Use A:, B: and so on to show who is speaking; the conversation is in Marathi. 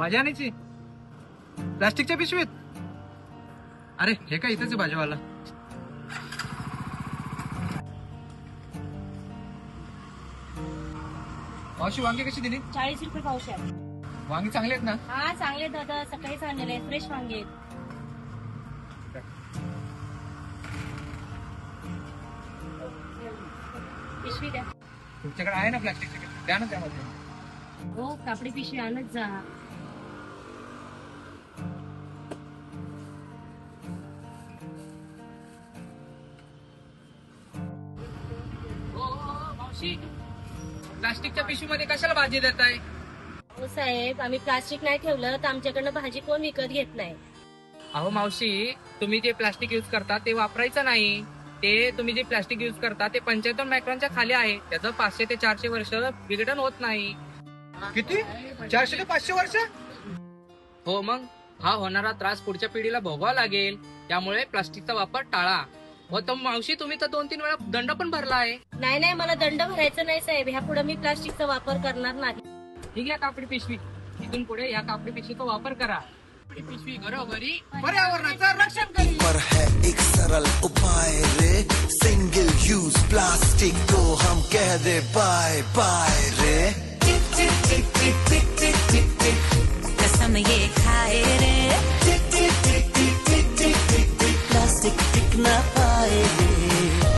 A: भाजी आणायची प्लास्टिकच्या पिशवीत. अरे हे काय इथंच आहे भाजीवाला. मावशी वांगी कशी दिली?
B: 40 रुपये पावशेर.
A: वांगी चांगले आहेत ना?
B: हा चांगले दादा, सकाळीच आणलेले फ्रेश वांगे आहेत. पिशवी द्या.
A: तुमच्याकडे आहे ना प्लास्टिकची पिशवी? द्या ना त्यामध्ये.
B: हो कापडी पिशवी आणत जा.
A: मावशी प्लास्टिकच्या पिशवीमध्ये कशाला भाजी देताय?
B: हो साहेब, आम्ही प्लास्टिक नाही ठेवलं तर आमच्याकडनं भाजी कोण विकत घेत नाही.
C: अहो मावशी, तुम्ही जे प्लास्टिक युज करता ते वापरायचं नाही. ते तुम्ही जे प्लास्टिक युज करता ते 75 मायक्रॉनच्या खाली आहे. त्याचं 500 ते 400 वर्ष विघटन होत नाही.
A: किती? 400 ते 500 वर्ष?
C: हो मग हा होणारा त्रास पुढच्या पिढीला भोगावा लागेल. त्यामुळे प्लास्टिकचा वापर टाळा. व तर मावशी तुम्ही तर 2-3 वेळा दंड पण भरला आहे.
B: नाही नाही, मला दंड भरायचा नाही साहेब. ह्या पुढे मी प्लास्टिकचा वापर करणार नाही.
C: ठीक आहे, कापडी पिशवी. इथून पुढे या कापडी पिशवीचा वापर करा. कापडी पिशवी घरोघरी
A: पर्यावरणाचं रक्षण करेल.
D: पर है एक सरल उपाय रे, सिंगल यूज प्लास्टिक को हम कह दे बाय बाय रे.
E: That's something, yeah.